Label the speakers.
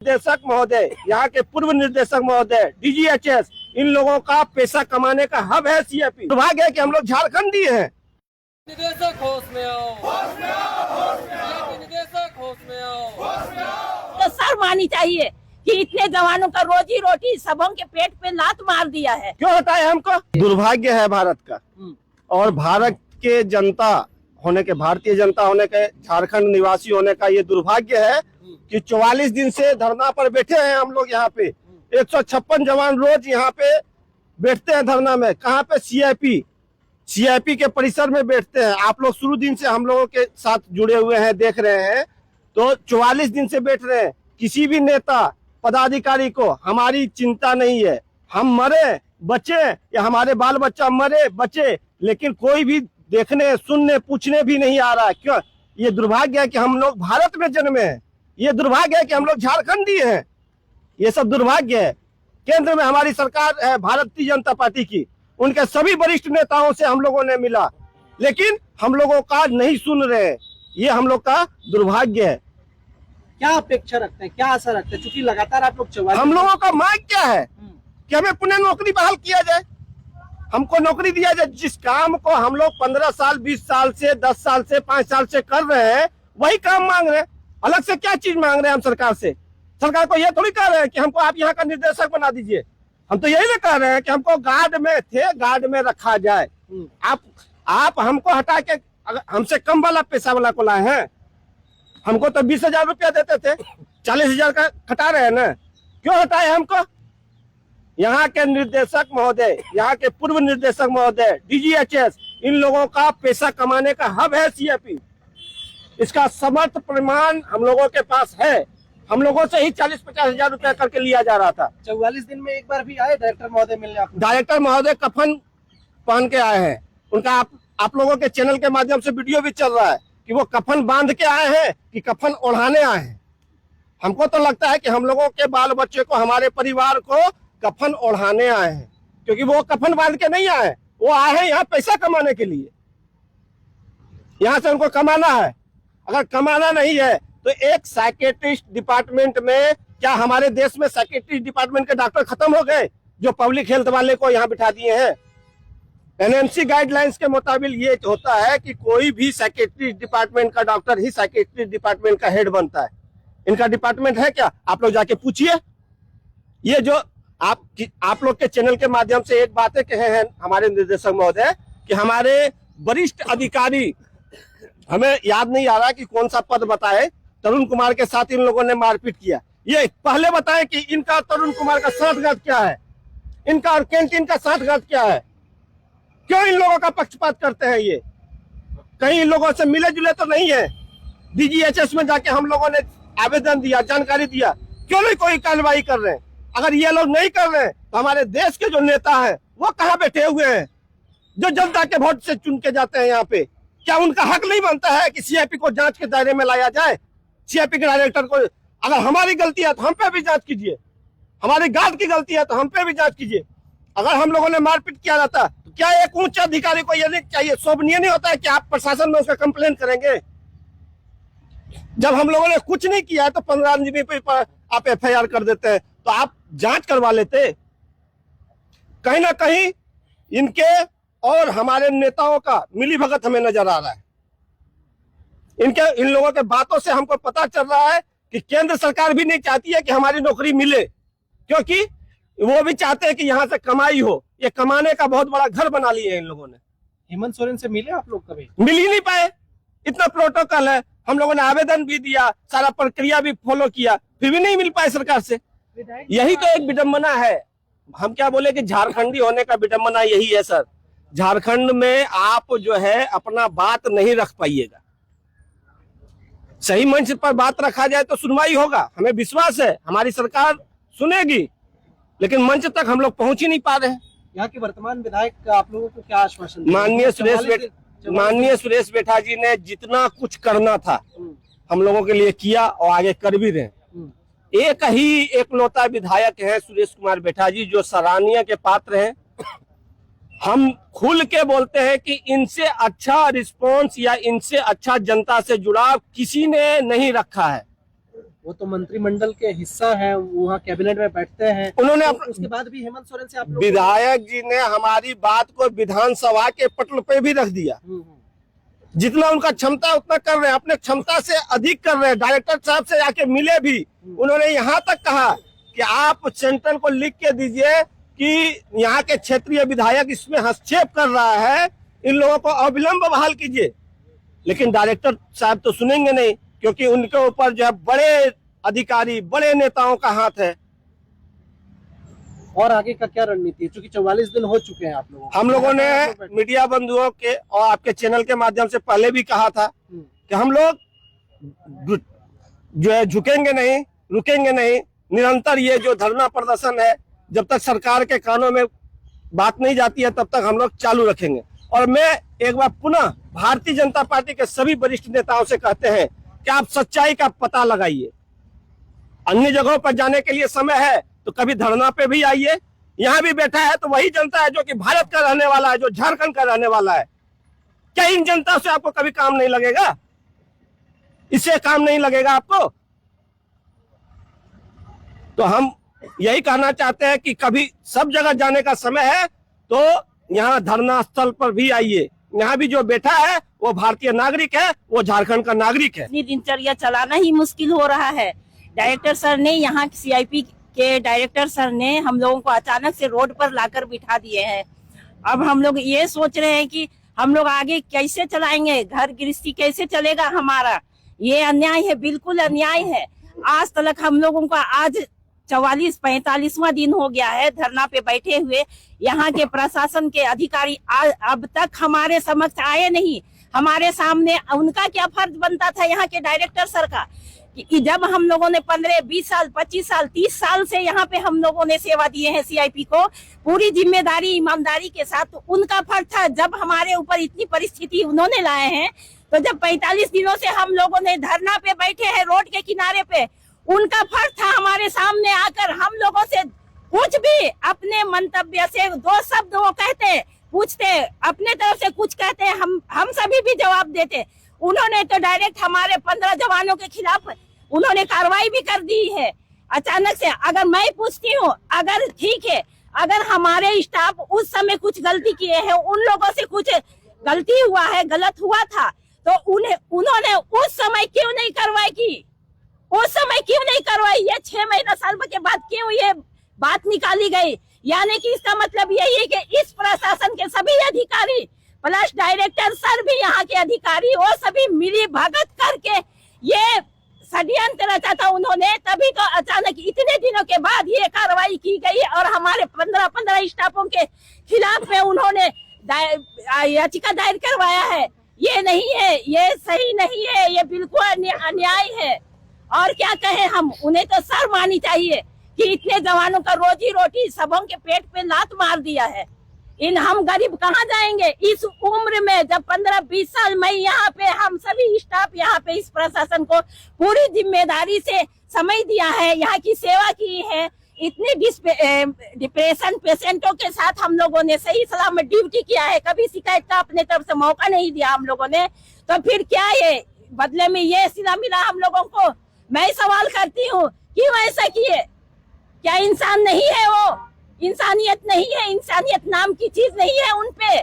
Speaker 1: निर्देशक महोदय, यहाँ के पूर्व निर्देशक महोदय, डीजीएचएस, इन लोगों का पैसा कमाने का हब है सीएपी। दुर्भाग्य है कि हम लोग झारखंडी हैं।
Speaker 2: निदेशक होश में आओ, होश में आओ, होश में आओ, निदेशक होश में आओ, होश में आओ।
Speaker 3: तो शर्म आनी चाहिए कि इतने जवानों का रोजी रोटी सबों के पेट पे लात मार दिया है।
Speaker 1: क्यों हटाए हमको? दुर्भाग्य है भारत का, और भारत के जनता होने के, भारतीय जनता होने के, झारखंड निवासी होने का ये दुर्भाग्य है कि 44 दिन से धरना पर बैठे हैं हम लोग। यहाँ पे 156 जवान रोज यहाँ पे बैठते हैं धरना में। कहाँ पे? सीआईपी के परिसर में बैठते हैं। आप लोग शुरू दिन से हम लोगों के साथ जुड़े हुए हैं, देख रहे हैं। तो 44 दिन से बैठ रहे हैं। किसी भी नेता पदाधिकारी को हमारी चिंता नहीं है। हम मरे बचे या हमारे बाल बच्चा मरे बचे, लेकिन कोई भी देखने, सुनने, पूछने भी नहीं आ रहा है। क्यों? ये दुर्भाग्य है कि हम लोग भारत में जन्मे हैं। ये दुर्भाग्य है कि हम लोग झारखंडी हैं। ये सब दुर्भाग्य है। केंद्र में हमारी सरकार है भारतीय जनता पार्टी की, उनके सभी वरिष्ठ नेताओं से हम लोगों ने मिला, लेकिन हम लोगों का नहीं सुन रहे। ये हम लोग का दुर्भाग्य है।
Speaker 4: क्या अपेक्षा रखते हैं, क्या आशा रखते हैं? क्योंकि लगातार आप लोग
Speaker 1: हम लोगों का मांग क्या है कि हमें पुनः नौकरी बहाल किया जाए, हमको नौकरी दिया जाए। जिस काम को हम लोग 15 साल, 20 साल से, 10 साल से, 5 साल से कर रहे हैं, वही काम मांग रहे हैं। अलग से क्या चीज मांग रहे हैं हम सरकार से? सरकार को ये थोड़ी कह रहे हैं कि हमको आप यहाँ का निर्देशक बना दीजिए। हम तो यही कह रहे हैं कि हमको गार्ड में थे, गार्ड में रखा जाए। आप हमको हटा के हमसे कम वाला पैसा वाला को लाए हैं। हमको तो 20,000 रुपया देते थे, 40,000 का हटा रहे हैं ना। क्यों हटाए हमको? यहाँ के निर्देशक महोदय, यहाँ के पूर्व निर्देशक महोदय, डीजीएचएस, इन लोगों का पैसा कमाने का हब है सीएपी। इसका समर्थ प्रमाण हम लोगों के पास है। हम लोगों से ही 40-50 हजार रुपया करके लिया जा रहा था।
Speaker 4: 44 दिन में एक बार भी आए डायरेक्टर महोदय मिलने?
Speaker 1: डायरेक्टर महोदय कफन पहन के आए हैं। उनका आप लोगों के चैनल के माध्यम से वीडियो भी चल रहा है कि वो कफन बांध के आए हैं कि कफन ओढ़ाने आए हैं। हमको तो लगता है कि हम लोगों के बाल बच्चे को, हमारे परिवार को कफन ओढ़ाने आए हैं, क्योंकि वो कफन बांध के नहीं आए। वो आए हैं यहाँ पैसा कमाने के लिए। यहाँ से उनको कमाना है। अगर कमाना नहीं है तो एक साइकेट्रिस्ट डिपार्टमेंट में, क्या हमारे देश में साइकेट्रिस्ट डिपार्टमेंट के डॉक्टर खत्म हो गए जो पब्लिक हेल्थ वाले को यहाँ बिठा दिए हैं? एनएमसी गाइडलाइंस के मुताबिक ये होता है कि कोई भी साइकेट्रिस्ट डिपार्टमेंट का डॉक्टर ही साइकेट्रिस्ट डिपार्टमेंट का हेड बनता है। इनका डिपार्टमेंट है क्या? आप लोग जाके पूछिए। ये जो आप लोग के चैनल के माध्यम से एक बातें कहे हैं हमारे निर्देशक महोदय कि हमारे वरिष्ठ अधिकारी, हमें याद नहीं आ रहा कि कौन सा पद बताए, तरुण कुमार के साथ इन लोगों ने मारपीट किया। ये पहले बताएं कि इनका तरुण कुमार का साठगांठ क्या है, इनका और कैंटीन का साठगांठ क्या है। क्यों इन लोगों का पक्षपात करते हैं? ये कहीं इन लोगों से मिले जुले तो नहीं है? डीजीएचएस में जाके हम लोगों ने आवेदन दिया, जानकारी दिया, क्यों नहीं कोई कार्रवाई कर रहे हैं? अगर ये लोग नहीं कर रहे हैं तो हमारे देश के जो नेता हैं वो कहाँ बैठे हुए हैं, जो जनता के वोट से चुन के जाते हैं यहाँ पे? क्या उनका हक नहीं बनता है कि सीआईपी को जांच के दायरे में लाया जाए? सीआईपी के डायरेक्टर को, अगर हमारी गलती है तो हम पे भी जांच कीजिए, हमारी गार्ड की गलती है तो हम पे भी जांच कीजिए। अगर हम लोगों ने मारपीट किया रहता तो क्या एक उच्च अधिकारी को ये नहीं चाहिए, शोभनीय नहीं होता है कि आप प्रशासन में उसका कंप्लेन करेंगे? जब हम लोगों ने कुछ नहीं किया है तो 15 आदमी पे आप एफआईआर कर देते हैं, तो आप जांच करवा लेते। कहीं ना कहीं इनके और हमारे नेताओं का मिलीभगत हमें नजर आ रहा है। इन लोगों के बातों से हमको पता चल रहा है कि केंद्र सरकार भी नहीं चाहती है कि हमारी नौकरी मिले, क्योंकि वो भी चाहते हैं कि यहाँ से कमाई हो। ये कमाने का बहुत बड़ा घर बना लिए इन लोगों ने।
Speaker 4: हेमंत सोरेन से मिले आप लोग कभी?
Speaker 1: मिल ही नहीं पाए। इतना प्रोटोकॉल है, हम लोगों ने आवेदन भी दिया, सारा प्रक्रिया भी फॉलो किया, फिर भी नहीं मिल पाए सरकार से। यही तो एक विडंबना है। हम क्या बोले कि झारखंडी होने का विडंबना यही है सर। झारखंड में आप जो है अपना बात नहीं रख पाइएगा। सही मंच पर बात रखा जाए तो सुनवाई होगा, हमें विश्वास है हमारी सरकार सुनेगी, लेकिन मंच तक हम लोग पहुंच ही नहीं पा रहे हैं।
Speaker 4: यहाँ के वर्तमान विधायक आप लोगों को क्या आश्वासन दिया?
Speaker 1: माननीय सुरेश बैठा जी ने जितना कुछ करना था हम लोगों के लिए किया और आगे कर भी रहे। एक ही एकलौता विधायक है सुरेश कुमार बैठा जी, जो सराहनीय के पात्र हैं। हम खुल के बोलते हैं कि इनसे अच्छा रिस्पांस या इनसे अच्छा जनता से जुड़ाव किसी ने नहीं रखा है।
Speaker 4: वो तो मंत्रिमंडल के हिस्सा है, वहाँ कैबिनेट में बैठते हैं।
Speaker 1: उन्होंने
Speaker 4: तो उसके बाद भी हेमंत सोरेन से आप लोग
Speaker 1: विधायक जी ने हमारी बात को विधानसभा के पटल पे भी रख दिया। जितना उनका क्षमता है उतना कर रहे हैं, अपने क्षमता से अधिक कर रहे हैं। डायरेक्टर साहब से जाके मिले भी, उन्होंने यहाँ तक कहा कि आप सेंटर को लिख के दीजिए कि यहाँ के क्षेत्रीय विधायक इसमें हस्तक्षेप कर रहा है, इन लोगों को अविलंब बहाल कीजिए। लेकिन डायरेक्टर साहब तो सुनेंगे नहीं, क्योंकि उनके ऊपर जो है बड़े अधिकारी, बड़े नेताओं का हाथ है।
Speaker 4: और आगे का क्या रणनीति है, क्योंकि 44 दिन हो चुके हैं आप लोगों को?
Speaker 1: हम लोगों ने मीडिया बंधुओं के और आपके चैनल के माध्यम से पहले भी कहा था कि हम लोग जो है झुकेंगे नहीं, रुकेंगे नहीं। निरंतर ये जो धरना प्रदर्शन है, जब तक सरकार के कानों में बात नहीं जाती है तब तक हम लोग चालू रखेंगे। और मैं एक बार पुनः भारतीय जनता पार्टी के सभी वरिष्ठ नेताओं से कहते हैं कि आप सच्चाई का पता लगाइए। अन्य जगहों पर जाने के लिए समय है तो कभी धरना पे भी आइए। यहाँ भी बैठा है तो वही जनता है जो कि भारत का रहने वाला है, जो झारखंड का रहने वाला है। क्या इन जनता से आपको कभी काम नहीं लगेगा? इससे काम नहीं लगेगा आपको? तो हम यही कहना चाहते हैं कि कभी सब जगह जाने का समय है तो यहाँ धरना स्थल पर भी आइए। यहाँ भी जो बैठा है वो भारतीय नागरिक है, वो झारखंड का नागरिक है।
Speaker 3: अपनी दिनचर्या चलाना ही मुश्किल हो रहा है। डायरेक्टर सर ने, यहाँ सीआईपी के डायरेक्टर सर ने हम लोगों को अचानक से रोड पर लाकर बिठा दिए हैं। अब हम लोग ये सोच रहे हैं कि हम लोग आगे कैसे चलाएंगे, घर गृहस्थी कैसे चलेगा हमारा। ये अन्याय है, बिल्कुल अन्याय है। आज तक हम लोगों का आज 44-45वां दिन हो गया है धरना पे बैठे हुए। यहाँ के प्रशासन के अधिकारी अब तक हमारे समक्ष आए नहीं। हमारे सामने उनका क्या फर्ज बनता था यहाँ के डायरेक्टर सर का, कि जब हम लोगों ने 15, 20 साल, 25 साल, 30 साल से यहाँ पे हम लोगों ने सेवा दिए हैं सीआईपी को पूरी जिम्मेदारी ईमानदारी के साथ, तो उनका फर्ज था। जब हमारे ऊपर इतनी परिस्थिति उन्होंने लाए हैं, तो जब 45 दिनों से हम लोगों ने धरना पे बैठे हैं रोड के किनारे पे, उनका फर्ज था हमारे सामने आकर हम लोगों से कुछ भी अपने मंतव्य से 2 शब्द वो कहते, पूछते, अपने तरफ से कुछ कहते, हम सभी भी जवाब देते। उन्होंने तो डायरेक्ट हमारे 15 जवानों के खिलाफ उन्होंने कार्रवाई भी कर दी है अचानक से। अगर मैं पूछती हूँ, अगर ठीक है, अगर हमारे स्टाफ उस समय कुछ गलती किए हैं, उन लोगों से कुछ गलती हुआ है, गलत हुआ था, तो उन्होंने उस समय क्यों नहीं कार्रवाई की? उस समय क्यों नहीं करवाई? ये 6 महीना साल के बाद क्यों ये बात निकाली गई? यानी कि इसका मतलब यही है कि इस प्रशासन के सभी अधिकारी प्लस डायरेक्टर सर भी, यहाँ के अधिकारी, वो सभी मिली भगत करके ये षड्यंत्र रचा था उन्होंने। तभी तो अचानक इतने दिनों के बाद ये कार्रवाई की गई और हमारे 15 स्टाफों के खिलाफ में उन्होंने याचिका दायर करवाया है। ये नहीं है, ये सही नहीं है, ये बिल्कुल अन्याय है। और क्या कहें हम, उन्हें तो शर्म आनी चाहिए कि इतने जवानों का रोजी रोटी सबों के पेट पे लात मार दिया है। हम गरीब कहाँ जाएंगे इस उम्र में? जब 15-20 साल में यहाँ पे हम सभी स्टाफ यहाँ पे इस प्रशासन को पूरी जिम्मेदारी से समय दिया है, यहाँ की सेवा की है। इतने डिप्रेशन पेशेंटों के साथ हम लोगों ने सही सलामत ड्यूटी किया है, कभी शिकायत का अपने तरफ से मौका नहीं दिया हम लोगों ने। तो फिर क्या ये बदले में ये सिला मिला हम लोगों को? मैं सवाल करती हूँ, क्यों ऐसा किए? क्या इंसान नहीं है वो? इंसानियत नहीं है? इंसानियत नाम की चीज नहीं है उनपे?